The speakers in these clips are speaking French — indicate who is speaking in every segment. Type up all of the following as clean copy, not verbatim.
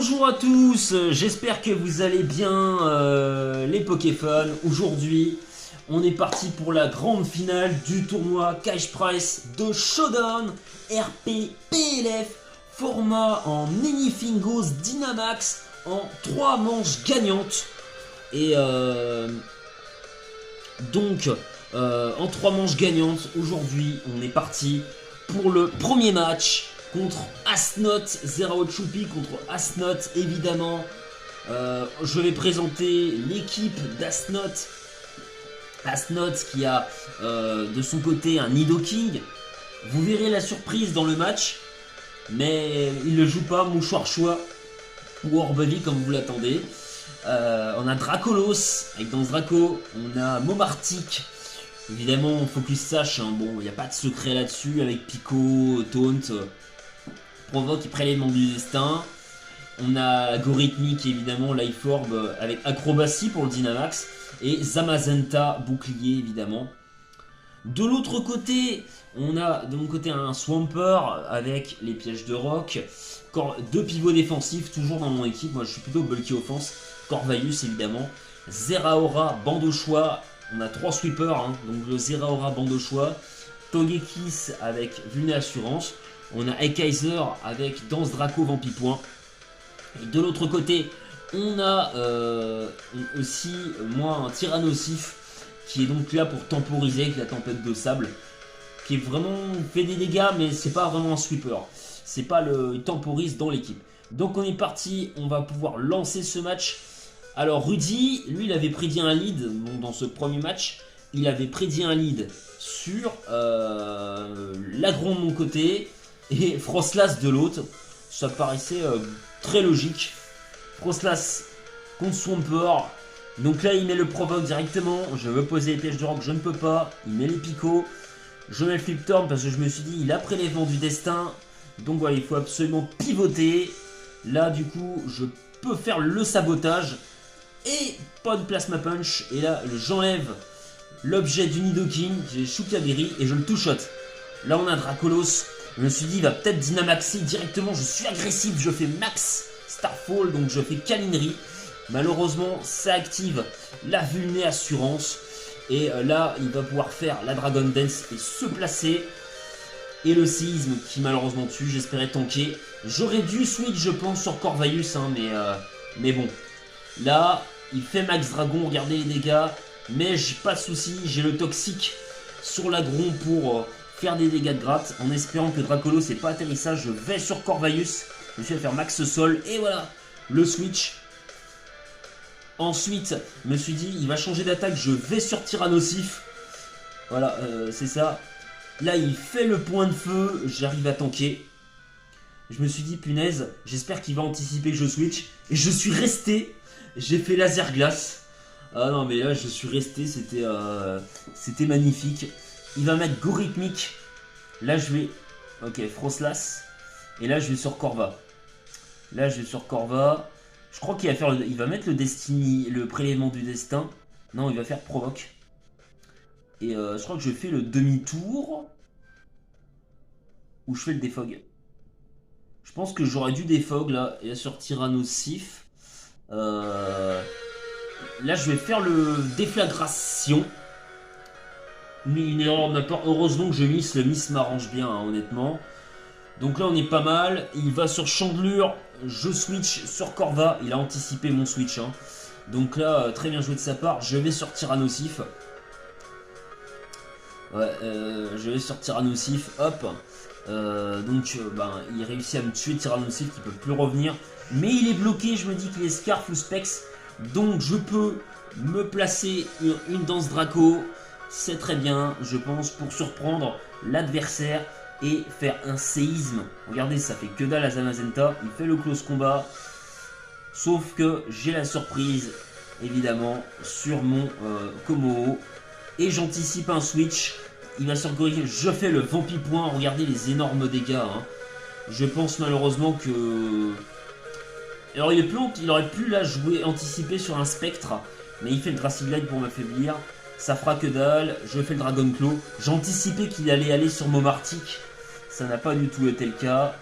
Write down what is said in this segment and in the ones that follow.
Speaker 1: Bonjour à tous, j'espère que vous allez bien les Pokéfans. Aujourd'hui, on est parti pour la grande finale du tournoi Cash Prize de Showdown RP PLF, format en Anything-Goes Dynamax en 3 manches gagnantes. Et donc, en 3 manches gagnantes, aujourd'hui, on est parti pour le premier match contre Asnot, Zeraot Choupi contre Asnot, évidemment. Je vais présenter l'équipe d'Asnot. Asnot qui a de son côté un Nidoking. Vous verrez la surprise dans le match, mais il ne joue pas Mouchoir Choix ou Orbevi comme vous l'attendez. On a Dracolos avec dans ce Draco, on a Momartic. Évidemment, il faut qu'il sache, hein, bon, il n'y a pas de secret là-dessus avec Pico, Taunt. Provoque et prélèvement du destin. On a Algorithmique évidemment, Life Orb avec Acrobatie pour le Dynamax. Et Zamazenta, bouclier évidemment. De l'autre côté, on a de mon côté un Swampert avec les pièges de roc. 2 pivots défensifs, toujours dans mon équipe. Moi je suis plutôt bulky offense. Corvaius évidemment. Zeraora, Bandochois. On a 3 sweepers, hein, donc le Zeraora, Bandochois. Togekiss avec Vulné Assurance. On a Ekaiser avec Danse Draco Vampipoint. Et de l'autre côté, on a aussi moi un Tyrannosif qui est donc là pour temporiser avec la tempête de sable. Qui est vraiment fait des dégâts, mais c'est pas vraiment un sweeper. C'est pas le. Il temporise dans l'équipe. Donc on est parti, on va pouvoir lancer ce match. Alors Rudy, lui il avait prédit un lead bon, dans ce premier match. Il avait prédit un lead sur l'agron de mon côté. Et Frostlass de l'autre, ça paraissait très logique. Frostlass contre Swampert. Donc là, il met le provoque directement. Je veux poser les pièges de roc, je ne peux pas. Il met les picots. Je mets le flip turn parce que je me suis dit, il a prélèvement du destin. Donc voilà, il faut absolument pivoter. Là, du coup, je peux faire le sabotage. Et pas de plasma punch. Et là, j'enlève l'objet du Nidoking. J'ai Choukabiri et je le two-shot. Là, on a Dracolos. Je me suis dit, il va peut-être Dynamaxer directement. Je suis agressif, je fais max Starfall, donc je fais câlinerie. Malheureusement, ça active la Vulné Assurance. Et là, il va pouvoir faire la Dragon Dance et se placer. Et le séisme qui malheureusement tue, j'espérais tanker. J'aurais dû switch, je pense, sur Corvaius, hein, mais bon. Là, il fait max dragon, regardez les dégâts. Mais j'ai pas de souci, j'ai le toxique sur l'agron pour faire des dégâts de gratte, en espérant que Dracolo c'est pas atterrissage. Je vais sur Corvaius, je vais faire max sol, et voilà, le switch. Ensuite, je me suis dit, il va changer d'attaque, je vais sur Tyrannosif. Voilà, c'est ça. Là, il fait le point de feu, j'arrive à tanker. Je me suis dit, punaise, j'espère qu'il va anticiper que je switch. Et je suis resté, j'ai fait laser glace. Ah non, mais là, je suis resté, c'était magnifique. Il va mettre Gorithmique. Là, je vais... Ok, Frostlass. Et là, je vais sur Corva. Là, je vais sur Corva. Je crois qu'il va faire... Il va mettre le Destiny, le prélèvement du destin. Non, il va faire Provoque. Et je crois que je fais le demi-tour. Ou je fais le défog. Je pense que j'aurais dû défog, là. Et là, sur Tyrannosif. Là, je vais faire le déflagration. Une erreur de ma part. Heureusement que je miss. Le miss m'arrange bien, hein, honnêtement. Donc là, on est pas mal. Il va sur Chandelure. Je switch sur Corva. Il a anticipé mon switch. Hein. Donc là, très bien joué de sa part. Je vais sur Tyrannosif. Ouais, je vais sur Tyrannosif. Hop. Il réussit à me tuer Tyrannosif qui peut plus revenir. Mais il est bloqué. Je me dis qu'il est Scarf ou Specs. Donc je peux me placer une danse Draco. C'est très bien, je pense, pour surprendre l'adversaire et faire un séisme. Regardez, ça fait que dalle à Zamazenta. Il fait le close combat. Sauf que j'ai la surprise, évidemment, sur mon Komodo. Et j'anticipe un switch. Il va sur Gorille. Je fais le Vampipoint. Regardez les énormes dégâts. Hein. Je pense malheureusement que... Alors il aurait pu là jouer, anticiper sur un Spectre. Mais il fait le Draciglide pour m'affaiblir. Ça fera que dalle, je fais le Dragon Claw. J'anticipais qu'il allait aller sur Momartic. Ça n'a pas du tout été le cas.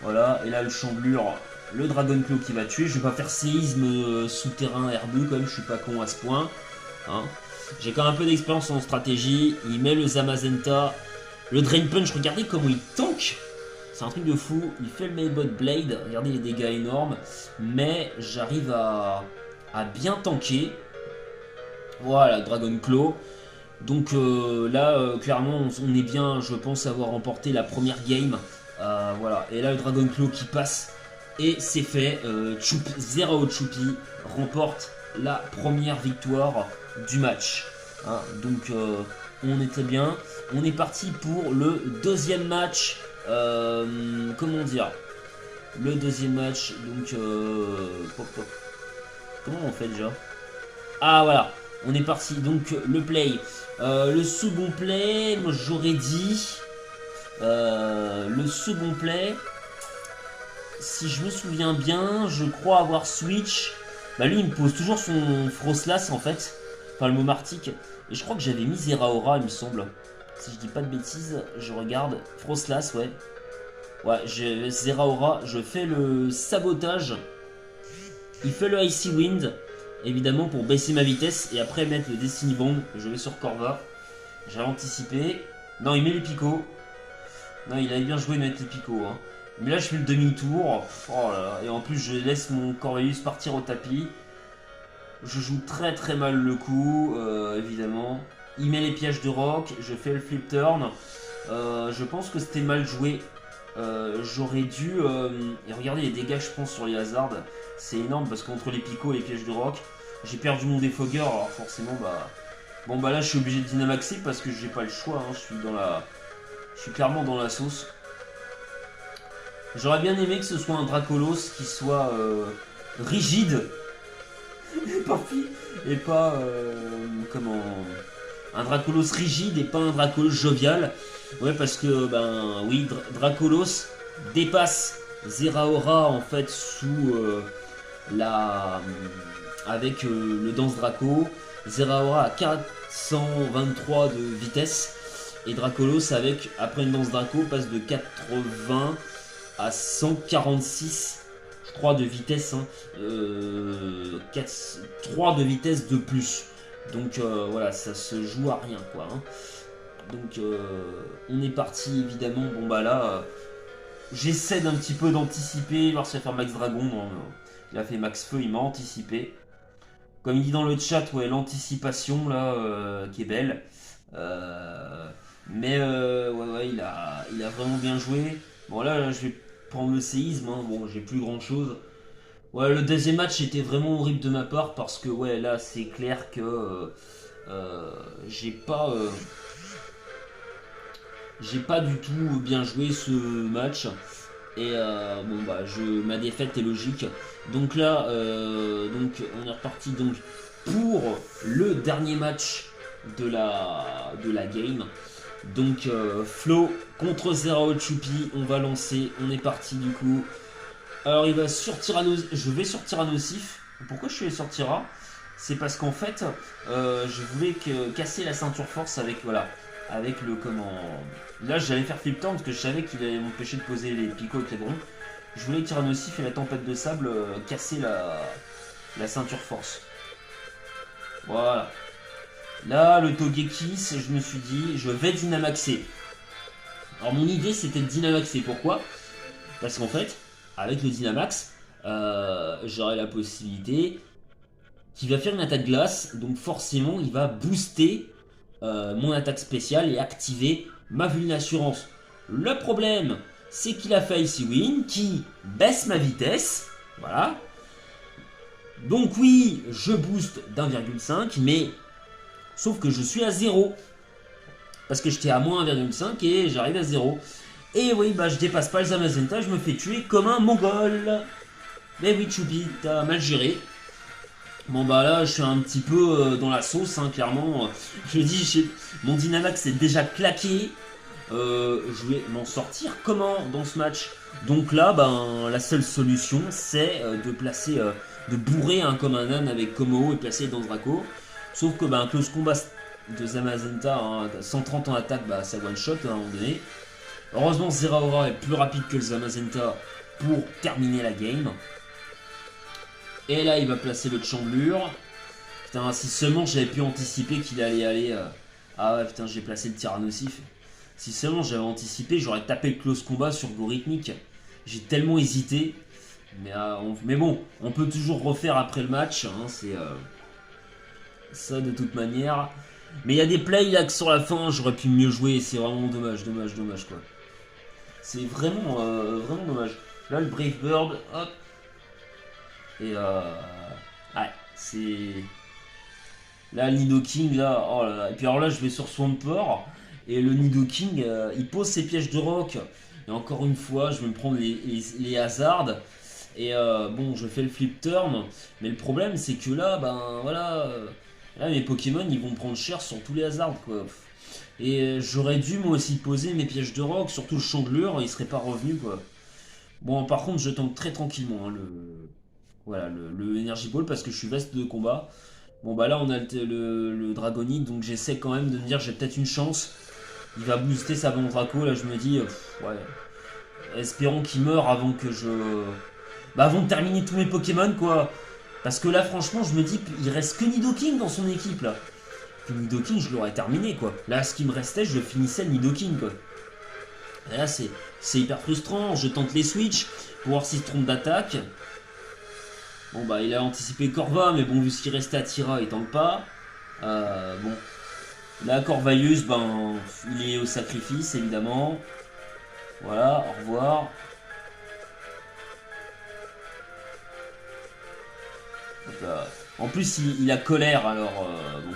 Speaker 1: Voilà, et là le Chandelure le Dragon Claw qui va tuer. Je vais pas faire séisme souterrain herbeux quand même, je suis pas con à ce point. Hein. J'ai quand même un peu d'expérience en stratégie. Il met le Zamazenta. Le Drain Punch, regardez comment il tank. C'est un truc de fou. Il fait le Mailbot Blade. Regardez les dégâts énormes. Mais j'arrive à bien tanker. Voilà, Dragon Claw. Donc là, clairement, on est bien, je pense, avoir remporté la première game. Voilà. Et là, le Dragon Claw qui passe. Et c'est fait. Zero Choupy remporte la première victoire du match. Hein, donc on était bien. On est parti pour le deuxième match. Comment dire? Le deuxième match. Donc comment on fait déjà? Ah voilà. On est parti. Donc le play. Le second play. Moi j'aurais dit. Le second play. Si je me souviens bien, je crois avoir switch. Bah lui il me pose toujours son Frostlass en fait. Enfin le Momartic. Et je crois que j'avais mis Zeraora il me semble. Si je dis pas de bêtises, je regarde. Frostlass, ouais. Ouais, Zeraora, je fais le sabotage. Il fait le Icy Wind. Évidemment pour baisser ma vitesse. Et après mettre le Destiny Bomb. Je vais sur Corva. J'ai anticipé. Non, il met les picots. Non, il avait bien joué de mettre les picots. Hein. Mais là, je fais le demi-tour. Oh là là. Et en plus, je laisse mon Corvelius partir au tapis. Je joue très très mal le coup, évidemment. Il met les pièges de rock. Je fais le flip turn. Je pense que c'était mal joué. J'aurais dû... et regardez les dégâts, je pense, sur les hazards. C'est énorme parce qu'entre les picots et les pièges de rock, j'ai perdu mon défogger. Alors forcément, bah... Bon, bah là, je suis obligé de dynamaxer parce que j'ai pas le choix. Hein. Je suis clairement dans la sauce. J'aurais bien aimé que ce soit un Dracolos qui soit rigide et pas comment, un Dracolos rigide et pas un Dracolos jovial. Ouais, parce que ben oui, Dracolos dépasse Zeraora en fait sous avec le Danse Draco. Zeraora à 423 de vitesse et Dracolos avec après une Danse Draco passe de 80 à 146 je crois de vitesse, hein. 3 de vitesse de plus, donc voilà, ça se joue à rien quoi, hein. Donc on est parti évidemment. Bon bah là j'essaie d'un petit peu d'anticiper, voir si va faire Max Dragon. Non, il a fait Max Feu, il m'a anticipé. Comme il dit dans le chat, ouais, l'anticipation là qui est belle. Mais ouais, il a vraiment bien joué. Bon là je vais prendre le séisme, hein. Bon j'ai plus grand chose. Ouais, le deuxième match était vraiment horrible de ma part parce que ouais là c'est clair que j'ai pas du tout bien joué ce match. Et bon bah ma défaite est logique. Donc là donc on est reparti donc pour le dernier match de la game. Donc Flo contre Zero Choupy, on va lancer, on est parti du coup. Alors il va sur Tyrannos, je vais sur Tyrannosif. Pourquoi je suis allé sur Tyra? C'est parce qu'en fait je voulais casser la ceinture force avec voilà, avec le comment. Là j'allais faire flip turn parce que je savais qu'il allait m'empêcher de poser les picots avec les drons. Je voulais que Tyrannosif et la tempête de sable casser la ceinture force. Voilà. Là, le Togekiss, je me suis dit, je vais Dynamaxer. Alors, mon idée, c'était de Dynamaxer. Pourquoi? Parce qu'en fait, avec le Dynamax, j'aurai la possibilité qu'il va faire une attaque glace. Donc, forcément, il va booster mon attaque spéciale et activer ma vulnassurance. Le problème, c'est qu'il a fait Icy Wind qui baisse ma vitesse. Voilà. Donc, oui, je booste d'1,5, mais... Sauf que je suis à 0. Parce que j'étais à moins 1,5 et j'arrive à 0. Et oui, bah je dépasse pas le Zamazenta, je me fais tuer comme un mongol. Mais oui, Choupi, t'as mal géré. Bon bah là, je suis un petit peu dans la sauce, hein, clairement. Je dis, mon Dynamax est déjà claqué. Je vais m'en sortir comment dans ce match? Donc là, ben, la seule solution, c'est de placer, de bourrer un comme un âne avec Como et placer dans Draco. Sauf que bah, un close combat de Zamazenta, hein, 130 en attaque, bah, ça one shot hein, à un moment donné. Heureusement Zeraora est plus rapide que le Zamazenta. pour terminer la game. Et là, il va placer le Chandelure. Putain, si seulement j'avais pu anticiper qu'il allait aller... Ah ouais, putain, j'ai placé le Tyrannosif. Si seulement j'avais anticipé, j'aurais tapé le close combat sur Gorithnic. J'ai tellement hésité. Mais bon, on peut toujours refaire après le match. Hein, c'est ça de toute manière. Mais il y a des plays là que sur la fin, j'aurais pu mieux jouer. C'est vraiment dommage quoi. C'est vraiment, vraiment dommage. Là, le Brave Bird, hop. Et ouais, c'est... Là, le Nidoking, là, oh là là. Et puis alors là, je vais sur Swampert. Et le Nidoking, il pose ses pièges de roc. Et encore une fois, je vais me prendre les hazards. Et bon, je fais le flip turn. Mais le problème, c'est que là, ben voilà. Là, mes Pokémon, ils vont prendre cher sur tous les hazards, quoi. Et j'aurais dû, moi aussi, poser mes pièges de roc. Surtout le Chandelure, il serait pas revenu, quoi. Bon, par contre, je tank très tranquillement, hein, voilà, le Energy Ball, parce que je suis veste de combat. Bon, bah là, on a le Dragonite, donc j'essaie quand même de me dire, j'ai peut-être une chance. Il va booster sa bombe Draco, là, je me dis, ouais. Espérons qu'il meure avant que je... Bah, avant de terminer tous mes Pokémon, quoi. Parce que là, franchement, je me dis, il reste que Nidoking dans son équipe, là. Que Nidoking, je l'aurais terminé, quoi. Là, ce qui me restait, je finissais le Nidoking, quoi. Et là, c'est hyper frustrant. Je tente les switches pour voir s'il se trompe d'attaque. Bon, bah, il a anticipé Corva, mais bon, vu ce qu'il restait à Tira, il tente pas. Bon. Là, Corvaeus, ben, il est au sacrifice, évidemment. Voilà, au revoir. En plus, il a colère, alors bon.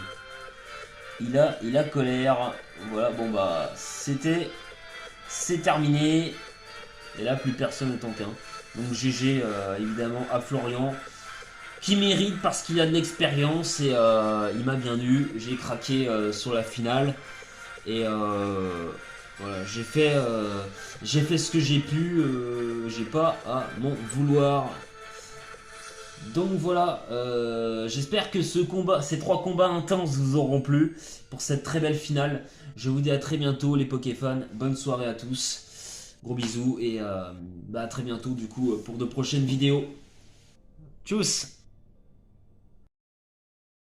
Speaker 1: Il a colère. Voilà, bon bah, c'est terminé. Et là, plus personne ne tente. Hein. Donc GG, évidemment, à Florian, qui mérite parce qu'il a de l'expérience et il m'a bien eu. J'ai craqué sur la finale. Et voilà, j'ai fait ce que j'ai pu. J'ai pas à m'en vouloir. Donc voilà, j'espère que ces 3 combats intenses vous auront plu pour cette très belle finale. Je vous dis à très bientôt les Pokéfans, bonne soirée à tous, gros bisous et à très bientôt du coup pour de prochaines vidéos. Tchuss.